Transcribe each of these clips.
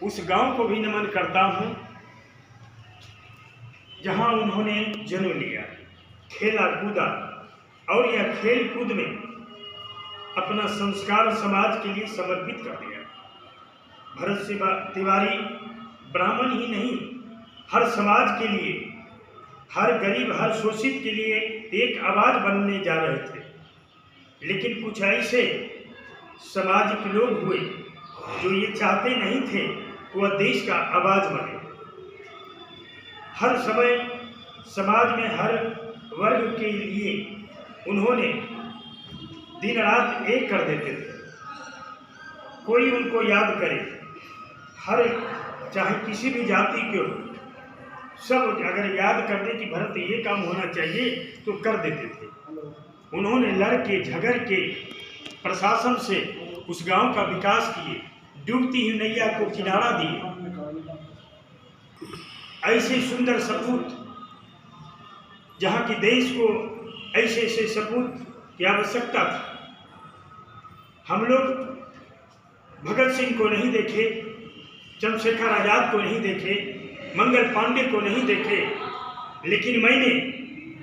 उस गांव को भी नमन करता हूं जहां उन्होंने जन्म लिया, खेला कूदा और यह खेल कूद में अपना संस्कार समाज के लिए समर्पित कर दिया। भरत सिंह तिवारी ब्राह्मण ही नहीं, हर समाज के लिए, हर गरीब, हर शोषित के लिए एक आवाज बनने जा रहे थे। लेकिन कुछ ऐसे समाज के लोग हुए जो ये चाहते नहीं थे कि वह देश का आवाज बने। हर समय समाज में हर वर्ग के लिए उन्होंने दिन रात एक कर देते थे। कोई उनको याद करे, हर चाहे किसी भी जाति के हो, सब अगर याद कर दे कि भरत ये काम होना चाहिए तो कर देते थे। उन्होंने लड़ के झगड़ के प्रशासन से उस गांव का विकास किए, डूबती हुई नैया को किनारा दिए। ऐसे सुंदर सपूत, जहां की देश को ऐसे ऐसे सपूत की आवश्यकता थी। हम लोग भगत सिंह को नहीं देखे, चंद्रशेखर आजाद को नहीं देखे, मंगल पांडे को नहीं देखे, लेकिन मैंने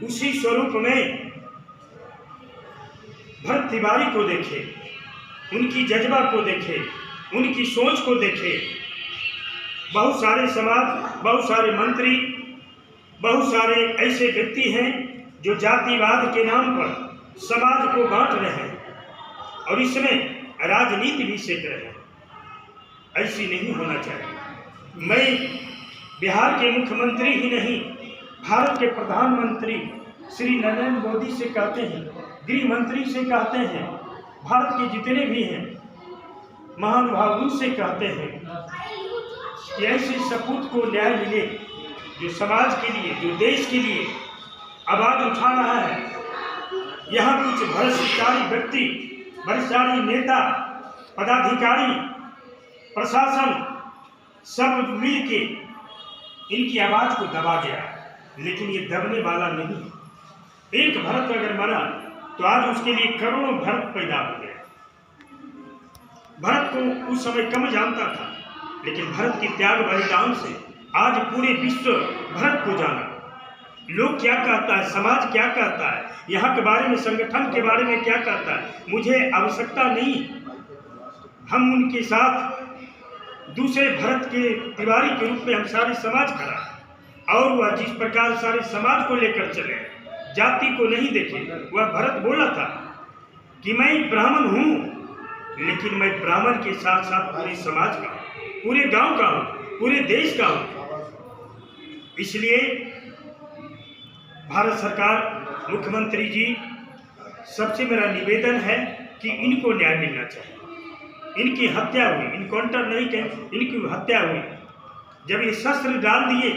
उसी स्वरूप में भरत तिवारी को देखे, उनकी जज्बा को देखे, उनकी सोच को देखे। बहुत सारे समाज, बहुत सारे मंत्री, बहुत सारे ऐसे व्यक्ति हैं जो जातिवाद के नाम पर समाज को बांट रहे हैं और इसमें राजनीति भी सेक रहे हैं। ऐसी नहीं होना चाहिए। मैं बिहार के मुख्यमंत्री ही नहीं, भारत के प्रधानमंत्री श्री नरेंद्र मोदी से कहते हैं, गृह मंत्री से कहते हैं, भारत के जितने भी हैं महानुभाव उनसे कहते हैं कि ऐसे सपूत को न्याय मिले जो समाज के लिए, जो देश के लिए आवाज उठा रहा है। यहाँ कुछ भ्रष्टाचारी व्यक्ति, भ्रष्टाचारी नेता, पदाधिकारी, प्रशासन सब मिल के इनकी आवाज को दबा गया, लेकिन ये दबने वाला नहीं। एक भरत अगर मरा तो आज उसके लिए करोड़ों भरत पैदा हो गए। भरत को उस समय कम जानता था, लेकिन भरत की त्याग बलिदान से आज पूरे विश्व भरत को जाना। लोग क्या कहता है, समाज क्या कहता है, यहाँ के बारे में, संगठन के बारे में क्या कहता है, मुझे आवश्यकता नहीं। हम उनके साथ दूसरे भरत के तिवारी के रूप में हम सारे समाज खड़ा, और वह जिस प्रकार सारे समाज को लेकर चले, जाति को नहीं देखे। वह भरत बोला था कि मैं ब्राह्मण हूँ, लेकिन मैं ब्राह्मण के साथ साथ पूरे समाज का, पूरे गांव का हूँ, पूरे देश का हूँ। इसलिए भारत सरकार, मुख्यमंत्री जी, सबसे मेरा निवेदन है कि इनको न्याय मिलना चाहिए। इनकी हत्या हुई, इनकाउंटर नहीं कहें, इनकी हत्या हुई। जब ये शस्त्र डाल दिए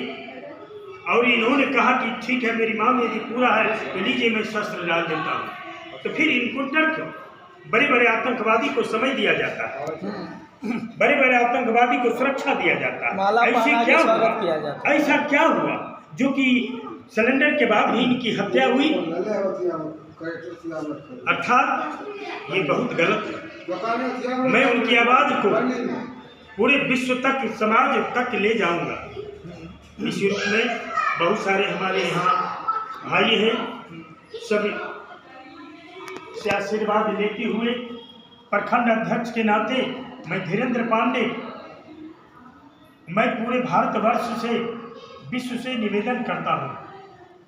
और इन्होंने कहा कि ठीक है मेरी मांग यदि पूरा है तो लीजिए मैं शस्त्र डाल देता हूँ, तो फिर इनकाउंटर क्यों? बड़े बड़े आतंकवादी को समय दिया जाता है, बड़े बड़े आतंकवादी को सुरक्षा दिया जाता है। ऐसे क्या हुआ, ऐसा क्या हुआ जो कि सिलेंडर के बाद भी इनकी हत्या हुई? अर्थात ये बहुत गलत है। मैं उनकी आवाज को पूरे विश्व तक, समाज तक ले जाऊंगा। इस रूप में बहुत सारे हमारे यहाँ भाई हैं, सभी से आशीर्वाद लेते हुए प्रखंड अध्यक्ष के नाते मैं धीरेन्द्र पांडे, मैं पूरे भारतवर्ष से, विश्व से निवेदन करता हूँ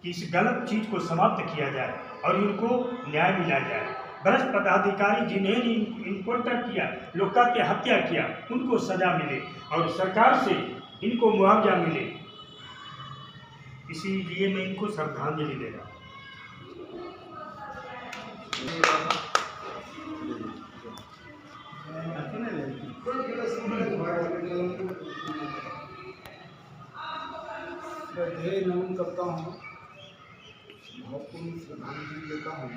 कि इस गलत चीज को समाप्त किया जाए और इनको न्याय मिला जाए। भ्रष्ट पदाधिकारी जिन्हें इनकाउंटर किया, लोका की हत्या किया, उनको सजा मिले और सरकार से इनको मुआवजा मिले। इसीलिए मैं इनको श्रद्धांजलि दे रहा हूँ। श्रद्धेय नमन करता हूँ, भावपूर्ण श्रद्धांजलि देता हूँ।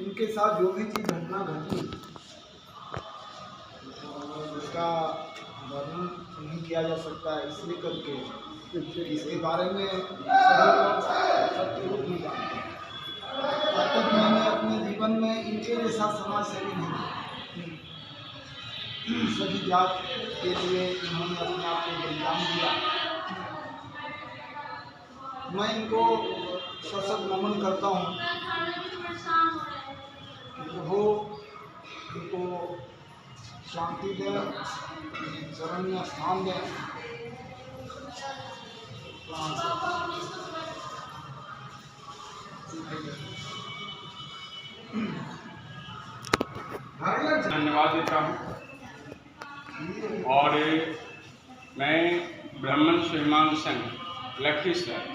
उनके साथ जो भी चीज़ घटना घटी उसका वर्णन नहीं किया जा सकता है, इसलिए करके इसके बारे में सत्य रूप नहीं जानते। अब तक मैंने अपने जीवन में इनके जैसा समाज सेवी नहीं, सभी जात के लिए इन्होंने अपने आप को बलिदान दिया। मैं इनको सशक्त नमन करता हूँ कि प्रभु इनको शांति दें, चरण में स्थान दें। धन्यवाद देता हूँ। और मैं ब्राह्मण स्वाभिमान संघ लखीसराय,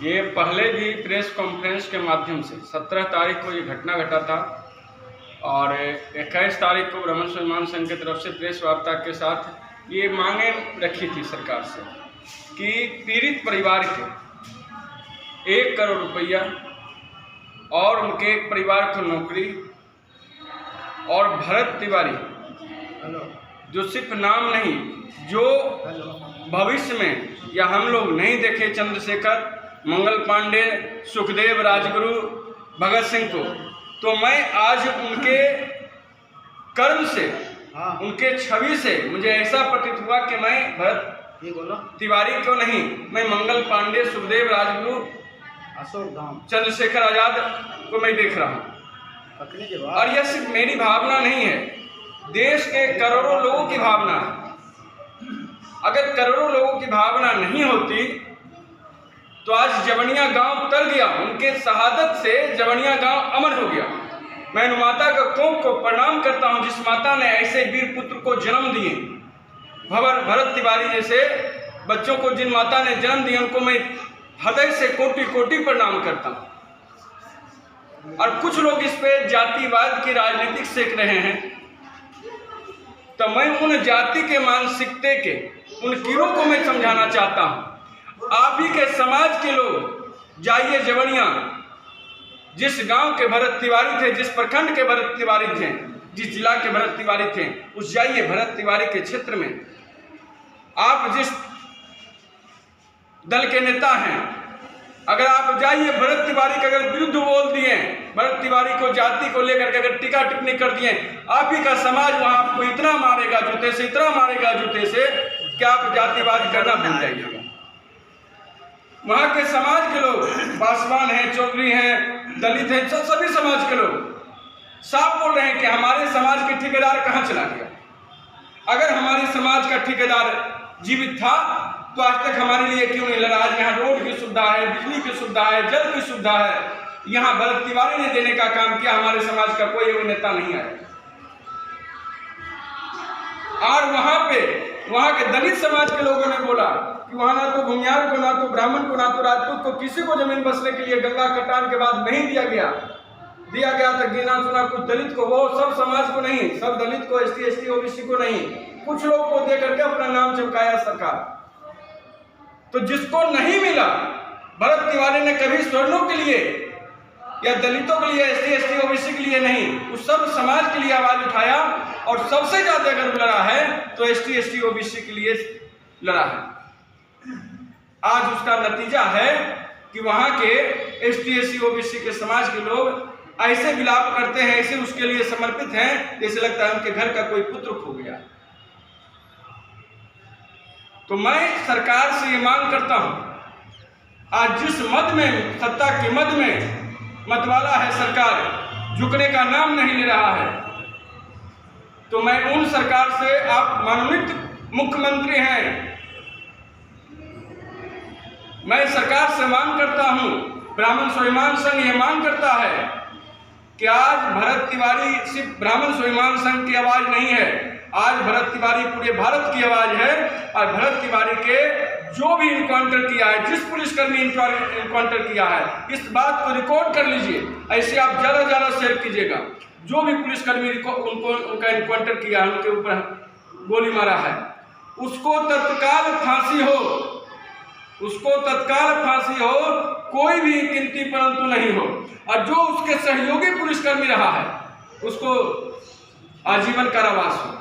ये पहले भी प्रेस कॉन्फ्रेंस के माध्यम से 17 तारीख को ये घटना घटा था और 21 तारीख को ब्राह्मण स्वाभिमान संघ की तरफ से प्रेस वार्ता के साथ ये मांगे रखी थी सरकार से कि पीड़ित परिवार के 1 करोड़ रुपया और उनके एक परिवार को नौकरी और भरत तिवारी जो सिर्फ नाम नहीं, जो भविष्य में या हम लोग नहीं देखे चंद्रशेखर, मंगल पांडे, सुखदेव, राजगुरु, भगत सिंह को, तो मैं आज उनके कर्म से, उनके छवि से मुझे ऐसा प्रतीत हुआ कि मैं भरत तिवारी क्यों नहीं, मैं मंगल पांडे, सुखदेव, राजगुरु, चंद्रशेखर आजाद को मैं देख रहा हूँ। और यह सिर्फ मेरी भावना नहीं है, देश के करोड़ों लोगों की भावना है। अगर करोड़ों लोगों की भावना नहीं होती तो आज जवनिया गांव तर गया, उनके शहादत से जवनिया गांव अमर हो गया। मैं माता का कोख को प्रणाम करता हूं जिस माता ने ऐसे वीर पुत्र को जन्म दिए, भरत तिवारी जैसे बच्चों को जिन माता ने जन्म दिया, उनको मैं हृदय से कोटि कोटि प्रणाम करता हूं। और कुछ लोग इस पे जातिवाद की राजनीति सेक रहे हैं, तो मैं उन जाति के मानसिकता के उन कीड़ों को मैं समझाना चाहता हूं। आप ही के समाज के लोग जाइए जवनिया, जिस गांव के भरत तिवारी थे, जिस प्रखंड के भरत तिवारी थे, जिस जिला के भरत तिवारी थे, उस जाइए भरत तिवारी के क्षेत्र में। आप जिस दल के नेता हैं, अगर आप जाइए भरत तिवारी के अगर विरुद्ध बोल दिए, भरत तिवारी को जाति को लेकर के अगर टीका टिप्पणी कर दिए, आप ही का समाज वहां आपको इतना मारेगा जूते से, इतना मारेगा जूते से कि आप जातिवाद करना भूल जाइएगा। वहां के समाज के लोग, पासवान हैं, चौधरी हैं, दलित हैं, सभी समाज के लोग साफ बोल रहे हैं कि हमारे समाज के ठेकेदार कहाँ चला गया। अगर हमारे समाज का ठेकेदार जीवित था तो आज तक हमारे लिए क्यों नहीं लड़ा। आज यहाँ रोड की सुविधा है, बिजली की सुविधा है, जल की सुविधा है, यहाँ भरत तिवारी ने देने का काम किया। हमारे समाज का कोई नेता नहीं आया। और वहां के दलित समाज के लोगों ने बोला कि वहां ना तो भूमियार को, ना तो ब्राह्मण को, ना तो राजपूत को, किसी को जमीन बसने के लिए गंगा कटान के बाद नहीं दिया गया। दिया गया था गिना चुना कुछ दलित को, वो सब समाज को नहीं, सब दलित को, ST ST OBC को नहीं, कुछ लोग को दे करके अपना नाम चमकाया सरकार। तो जिसको नहीं मिला, भरत तिवारी ने कभी स्वर्णों के लिए या दलितों के लिए, ST ST OBC के लिए नहीं, उस सब समाज के लिए आवाज उठाया। और सबसे ज्यादा अगर लड़ा है तो ST ST OBC के लिए लड़ा है। आज उसका नतीजा है कि वहां के ST ST OBC के समाज के लोग ऐसे विलाप करते हैं, ऐसे उसके लिए समर्पित हैं, जैसे लगता है उनके घर का कोई पुत्र खो गया। तो मैं सरकार से ये मांग करता हूं, आज जिस मद में, सत्ता के मद में मतवाला है सरकार, झुकने का नाम नहीं ले रहा है, तो मैं उन सरकार से, आप मनोनीत मुख्यमंत्री हैं, मैं सरकार से मांग करता हूं, ब्राह्मण स्वाभिमान संघ ये मांग करता है कि आज भरत तिवारी सिर्फ ब्राह्मण स्वाभिमान संघ की आवाज नहीं है, आज भरत तिवारी पूरे भारत की आवाज है। और भरत तिवारी के जो भी इनकाउंटर किया है, जिस पुलिसकर्मी इनकाउंटर किया है, इस बात को रिकॉर्ड कर लीजिए, ऐसे आप ज़्यादा शेयर कीजिएगा। जो भी पुलिसकर्मी उनका इनकाउंटर किया है, उनके ऊपर गोली मारा है, उसको तत्काल फांसी हो, उसको तत्काल फांसी हो, कोई भी गिनती परंतु नहीं हो। और जो उसके सहयोगी पुलिसकर्मी रहा है, उसको आजीवन कारावास हो,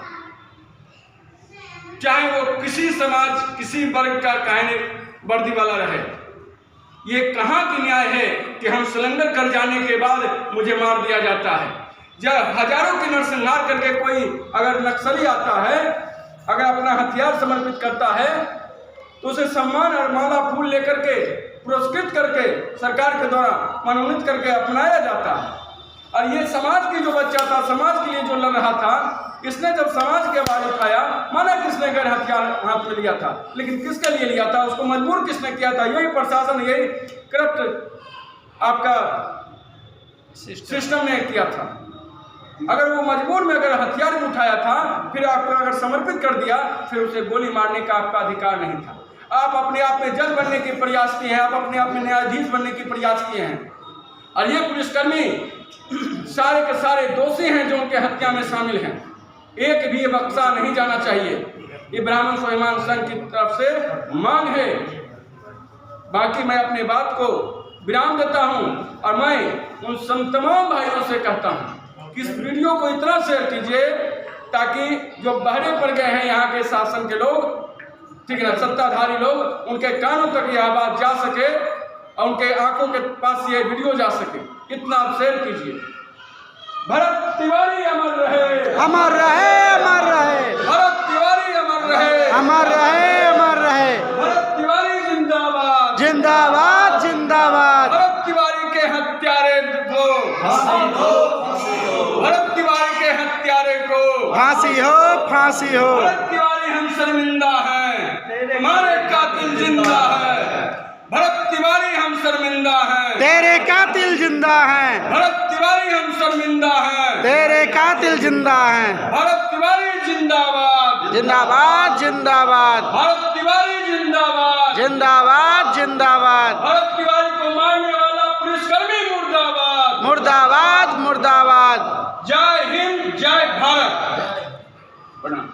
चाहे वो किसी समाज, किसी वर्ग का कहने वर्दी वाला रहे। ये कहाँ की न्याय है कि हम सिलेंडर कर जाने के बाद मुझे मार दिया जाता है। जब हजारों की नरसंहार करके कोई अगर नक्सली आता है, अगर अपना हथियार समर्पित करता है, तो उसे सम्मान और माला फूल लेकर के पुरस्कृत करके सरकार के द्वारा मनोनीत करके अपनाया जाता है। और ये समाज की जो बच्चा था, समाज के लिए जो लड़ रहा था, इसने जब समाज के बारे उठाया, माना किसने गैर हथियार हाथ में लिया था, लेकिन किसके लिए लिया था, उसको मजबूर किसने किया था? यही प्रशासन, यही करप्ट आपका सिस्टम ने किया था। अगर वो मजबूर में अगर हथियार भी उठाया था, फिर आपको अगर समर्पित कर दिया, फिर उसे गोली मारने का आपका अधिकार नहीं था। आप अपने आप में जज बनने के प्रयास किए हैं, आप अपने आप में न्यायाधीश बनने के प्रयास किए हैं, और ये पुलिसकर्मी सारे के सारे दोषी हैं जो उनके हत्या में शामिल हैं। एक भी बख्शा नहीं जाना चाहिए। ये ब्राह्मण स्वाभिमान संघ की तरफ से मांग है। बाकी मैं अपनी बात को विराम देता हूं, और मैं उन तमाम भाइयों से कहता हूं कि इस वीडियो को इतना शेयर कीजिए ताकि जो बहरे पड़ गए हैं यहाँ के शासन के लोग, ठीक है ना, सत्ताधारी लोग, उनके कानों तक यह आवाज जा सके और उनके आंखों के पास ये वीडियो जा सके। इतना आप शेयर कीजिए। भरत तिवारी अमर रहे, अमर रहे, अमर रहे। भरत तिवारी अमर रहे, अमर रहे, अमर रहे। भरत तिवारी जिंदाबाद, जिंदाबाद, जिंदाबाद। भरत तिवारी के हत्यारे को फांसी दो, भरत तिवारी के हत्यारे को फांसी हो, फांसी हो। भरत तिवारी हम शर्मिंदा हैं, हमारे कातिल जिंदा है। भरत तिवारी हम शर्मिंदा हैं, तेरे कातिल जिंदा हैं। भरत तिवारी हम शर्मिंदा हैं, तेरे कातिल जिंदा हैं। भरत तिवारी जिंदाबाद, जिंदाबाद, जिंदाबाद। भरत तिवारी जिंदाबाद, जिंदाबाद, जिंदाबाद। भरत तिवारी को मारने वाला पुलिसकर्मी मुर्दाबाद, मुर्दाबाद, मुर्दाबाद। जय हिंद, जय भारत। प्रणाम।